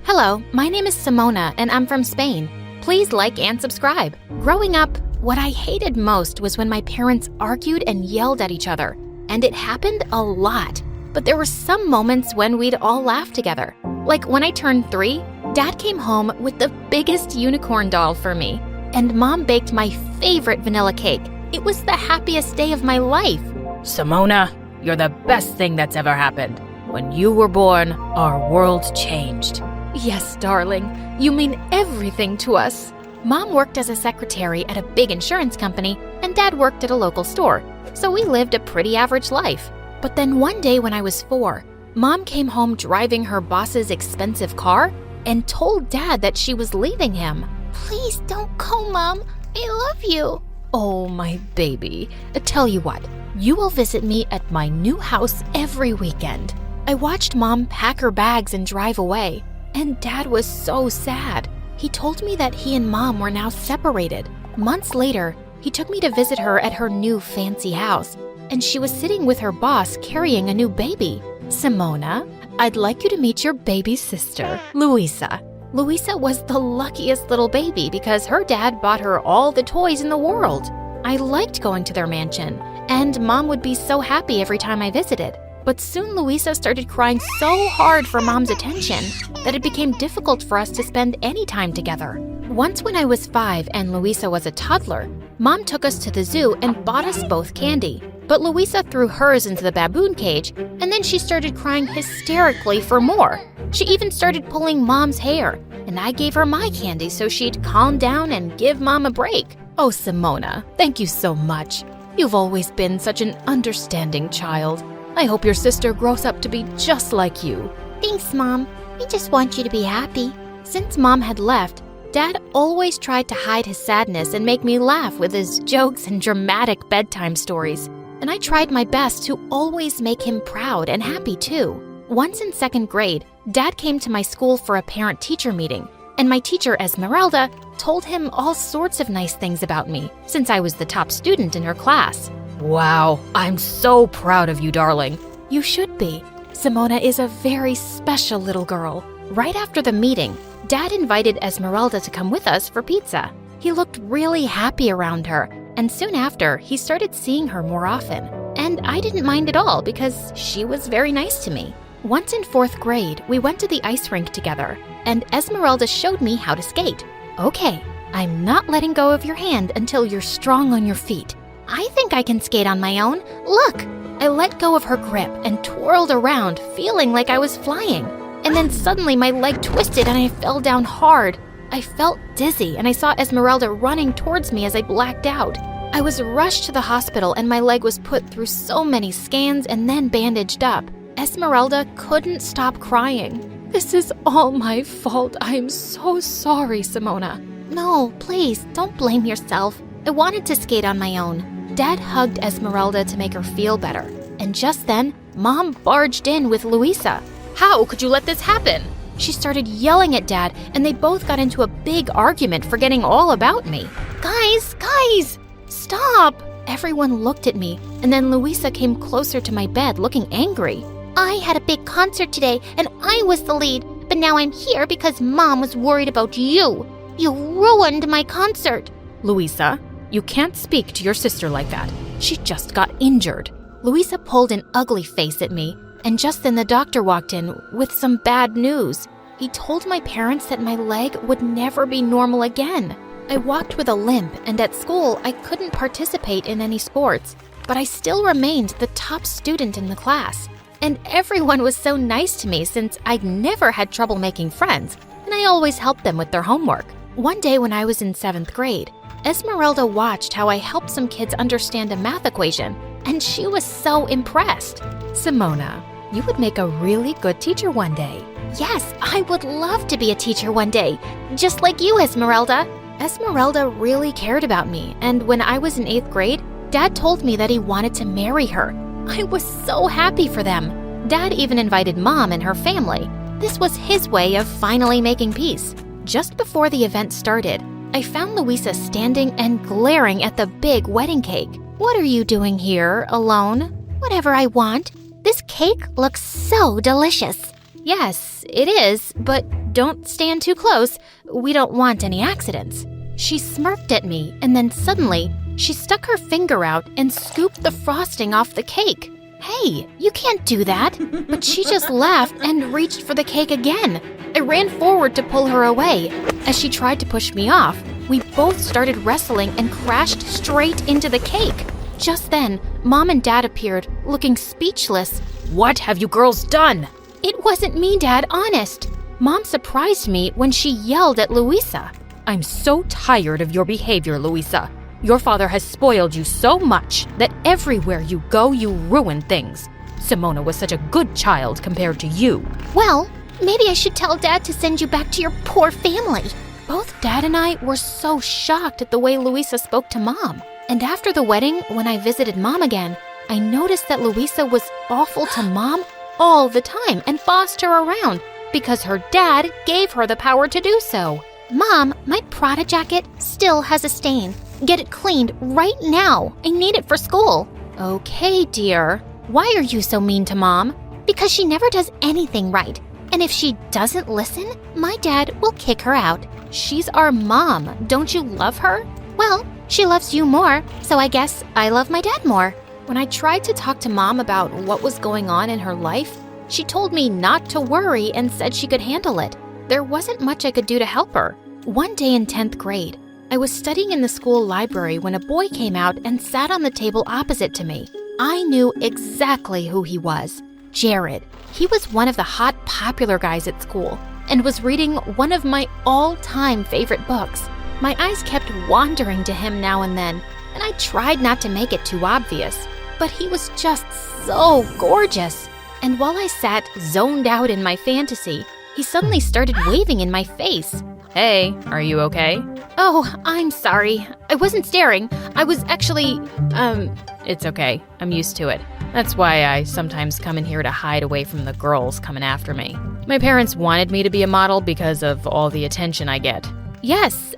Hello, my name is Simona and I'm from Spain. Please like and subscribe. Growing up, what I hated most was when my parents argued and yelled at each other. And it happened a lot. But there were some moments when we'd all laugh together. Like when I turned 3, Dad came home with the biggest unicorn doll for me. And Mom baked my favorite vanilla cake. It was the happiest day of my life. Simona, you're the best thing that's ever happened. When you were born, our world changed. Yes, darling. You mean everything to us. Mom worked as a secretary at a big insurance company, and Dad worked at a local store, so we lived a pretty average life. But then one day when I was 4, Mom came home driving her boss's expensive car and told Dad that she was leaving him. Please don't go, Mom. I love you. Oh, my baby. Tell you what, you will visit me at my new house every weekend. I watched Mom pack her bags and drive away. And Dad was so sad. He told me that he and Mom were now separated. Months later, he took me to visit her at her new fancy house, and she was sitting with her boss carrying a new baby. Simona, I'd like you to meet your baby sister, Luisa. Luisa was the luckiest little baby because her dad bought her all the toys in the world. I liked going to their mansion, and Mom would be so happy every time I visited. But soon Luisa started crying so hard for Mom's attention that it became difficult for us to spend any time together. Once when I was 5 and Luisa was a toddler, Mom took us to the zoo and bought us both candy. But Luisa threw hers into the baboon cage, and then she started crying hysterically for more. She even started pulling Mom's hair, and I gave her my candy so she'd calm down and give Mom a break. Oh, Simona, thank you so much. You've always been such an understanding child. I hope your sister grows up to be just like you. Thanks, Mom. We just want you to be happy. Since Mom had left, Dad always tried to hide his sadness and make me laugh with his jokes and dramatic bedtime stories. And I tried my best to always make him proud and happy too. Once in 2nd grade, Dad came to my school for a parent-teacher meeting, and my teacher, Esmeralda, told him all sorts of nice things about me since I was the top student in her class. Wow, I'm so proud of you, darling. You should be. Simona is a very special little girl. Right after the meeting, Dad invited Esmeralda to come with us for pizza. He looked really happy around her, and soon after, he started seeing her more often. And I didn't mind at all because she was very nice to me. Once in 4th grade, we went to the ice rink together, and Esmeralda showed me how to skate. Okay, I'm not letting go of your hand until you're strong on your feet. I think I can skate on my own. Look! I let go of her grip and twirled around, feeling like I was flying. And then suddenly my leg twisted and I fell down hard. I felt dizzy and I saw Esmeralda running towards me as I blacked out. I was rushed to the hospital and my leg was put through so many scans and then bandaged up. Esmeralda couldn't stop crying. This is all my fault. I am so sorry, Simona. No, please, don't blame yourself. I wanted to skate on my own. Dad hugged Esmeralda to make her feel better. And just then, Mom barged in with Luisa. How could you let this happen? She started yelling at Dad, and they both got into a big argument, forgetting all about me. Guys, stop! Everyone looked at me, and then Luisa came closer to my bed, looking angry. I had a big concert today, and I was the lead, but now I'm here because Mom was worried about you. You ruined my concert. Luisa, you can't speak to your sister like that. She just got injured. Luisa pulled an ugly face at me, and just then the doctor walked in with some bad news. He told my parents that my leg would never be normal again. I walked with a limp, and at school I couldn't participate in any sports, but I still remained the top student in the class. And everyone was so nice to me since I'd never had trouble making friends, and I always helped them with their homework. One day when I was in 7th grade, Esmeralda watched how I helped some kids understand a math equation, and she was so impressed. Simona, you would make a really good teacher one day. Yes, I would love to be a teacher one day, just like you, Esmeralda. Esmeralda really cared about me, and when I was in 8th grade, Dad told me that he wanted to marry her. I was so happy for them. Dad even invited Mom and her family. This was his way of finally making peace. Just before the event started, I found Luisa standing and glaring at the big wedding cake. What are you doing here, alone? Whatever I want. This cake looks so delicious. Yes, it is, but don't stand too close. We don't want any accidents." She smirked at me, and then suddenly, she stuck her finger out and scooped the frosting off the cake. "Hey, you can't do that." But she just laughed and reached for the cake again. I ran forward to pull her away. As she tried to push me off, we both started wrestling and crashed straight into the cake. Just then, Mom and Dad appeared, looking speechless. What have you girls done? "It wasn't me, Dad, honest." Mom surprised me when she yelled at Louisa. I'm so tired of your behavior, Louisa. Your father has spoiled you so much that everywhere you go, you ruin things. Simona was such a good child compared to you. Well, maybe I should tell Dad to send you back to your poor family. Both Dad and I were so shocked at the way Louisa spoke to Mom. And after the wedding, when I visited Mom again, I noticed that Louisa was awful to Mom all the time and bossed her around because her dad gave her the power to do so. Mom, my Prada jacket still has a stain. Get it cleaned right now. I need it for school. Okay, dear. Why are you so mean to Mom? Because she never does anything right. And if she doesn't listen, my dad will kick her out. She's our mom. Don't you love her? Well, she loves you more, so I guess I love my dad more. When I tried to talk to Mom about what was going on in her life, she told me not to worry and said she could handle it. There wasn't much I could do to help her. One day in 10th grade, I was studying in the school library when a boy came out and sat on the table opposite to me. I knew exactly who he was. Jared. He was one of the hot, popular guys at school and was reading one of my all-time favorite books. My eyes kept wandering to him now and then, and I tried not to make it too obvious. But he was just so gorgeous. And while I sat zoned out in my fantasy, he suddenly started waving in my face. Hey, are you okay? Oh, I'm sorry. I wasn't staring. I was actually, It's okay. I'm used to it. That's why I sometimes come in here to hide away from the girls coming after me. My parents wanted me to be a model because of all the attention I get. Yes,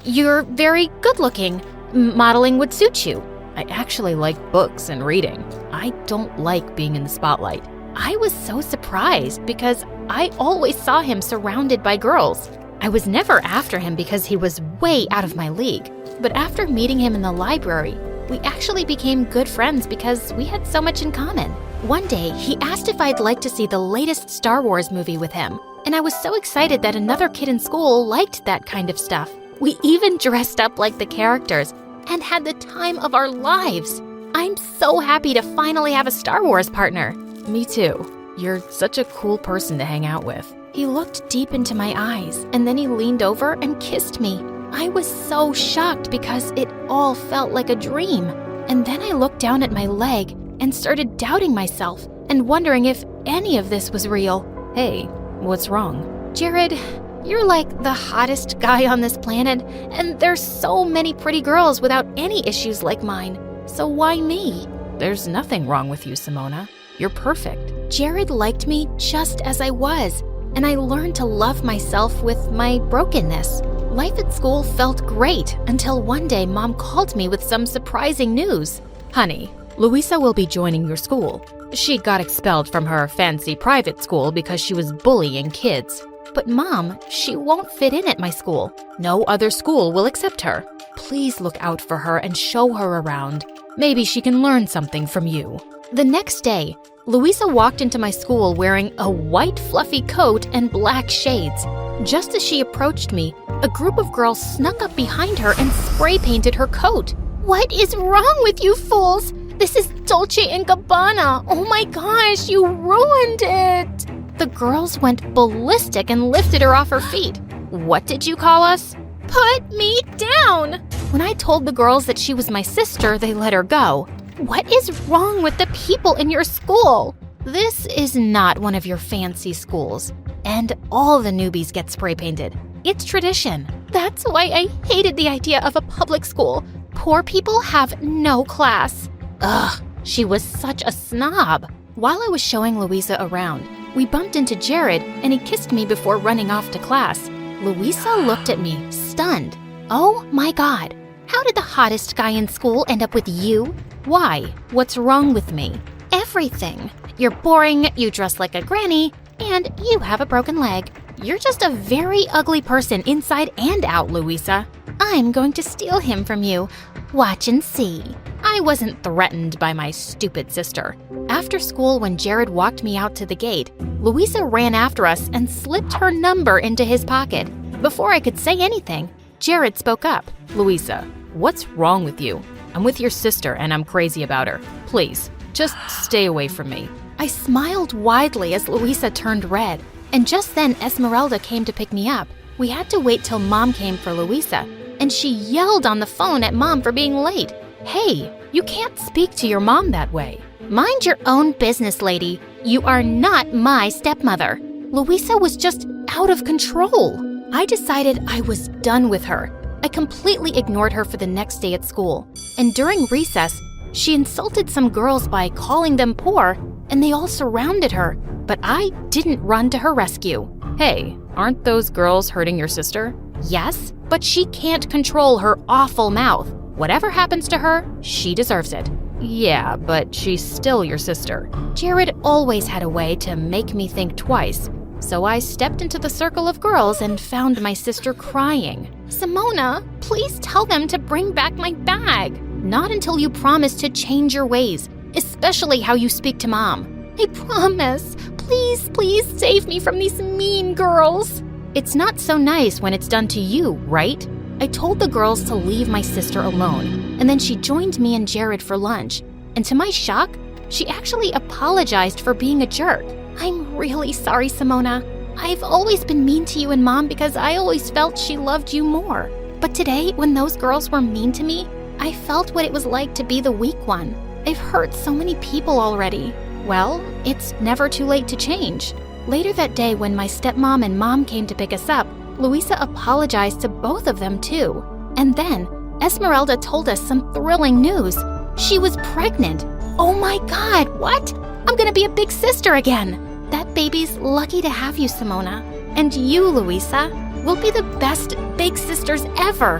you're very good-looking. Modeling would suit you. I actually like books and reading. I don't like being in the spotlight. I was so surprised because I always saw him surrounded by girls. I was never after him because he was way out of my league. But after meeting him in the library, we actually became good friends because we had so much in common. One day, he asked if I'd like to see the latest Star Wars movie with him, and I was so excited that another kid in school liked that kind of stuff. We even dressed up like the characters and had the time of our lives. I'm so happy to finally have a Star Wars partner. Me too. You're such a cool person to hang out with. He looked deep into my eyes, and then he leaned over and kissed me. I was so shocked because it all felt like a dream. And then I looked down at my leg and started doubting myself and wondering if any of this was real. Hey, what's wrong? Jared, you're like the hottest guy on this planet, and there's so many pretty girls without any issues like mine. So why me? There's nothing wrong with you, Simona. You're perfect. Jared liked me just as I was, and I learned to love myself with my brokenness. Life at school felt great until one day Mom called me with some surprising news. Honey, Louisa will be joining your school. She got expelled from her fancy private school because she was bullying kids. But Mom, she won't fit in at my school. No other school will accept her. Please look out for her and show her around. Maybe she can learn something from you. The next day, Louisa walked into my school wearing a white fluffy coat and black shades. Just as she approached me, a group of girls snuck up behind her and spray painted her coat. What is wrong with you fools? This is Dolce & Gabbana. Oh my gosh, you ruined it. The girls went ballistic and lifted her off her feet. What did you call us? Put me down. When I told the girls that she was my sister, they let her go. What is wrong with the people in your school? This is not one of your fancy schools, and all the newbies get spray painted. It's tradition. That's why I hated the idea of a public school. Poor people have no class. Ugh, she was such a snob. While I was showing Louisa around, we bumped into Jared and he kissed me before running off to class. Louisa looked at me, stunned. Oh my God, how did the hottest guy in school end up with you? Why? What's wrong with me? Everything. You're boring, you dress like a granny, and you have a broken leg. You're just a very ugly person inside and out, Louisa. I'm going to steal him from you. Watch and see. I wasn't threatened by my stupid sister. After school, when Jared walked me out to the gate, Louisa ran after us and slipped her number into his pocket. Before I could say anything, Jared spoke up. Louisa, what's wrong with you? I'm with your sister and I'm crazy about her. Please, just stay away from me. I smiled widely as Louisa turned red, and just then Esmeralda came to pick me up. We had to wait till Mom came for Louisa, and she yelled on the phone at Mom for being late. Hey, you can't speak to your mom that way. Mind your own business, lady. You are not my stepmother. Louisa was just out of control. I decided I was done with her. I completely ignored her for the next day at school, and during recess, she insulted some girls by calling them poor, and they all surrounded her, but I didn't run to her rescue. Hey, aren't those girls hurting your sister? Yes, but she can't control her awful mouth. Whatever happens to her, she deserves it. Yeah, but she's still your sister. Jared always had a way to make me think twice, so I stepped into the circle of girls and found my sister crying. Simona, please tell them to bring back my bag. Not until you promise to change your ways, especially how you speak to Mom. I promise. Please, please save me from these mean girls. It's not so nice when it's done to you, right? I told the girls to leave my sister alone, and then she joined me and Jared for lunch. And to my shock, she actually apologized for being a jerk. I'm really sorry, Simona. I've always been mean to you and Mom because I always felt she loved you more. But today, when those girls were mean to me, I felt what it was like to be the weak one. I've hurt so many people already. Well, it's never too late to change. Later that day, when my stepmom and Mom came to pick us up, Louisa apologized to both of them too. And then, Esmeralda told us some thrilling news. She was pregnant. Oh my God, what? I'm gonna be a big sister again. That baby's lucky to have you, Simona. And you, Louisa, will be the best big sisters ever.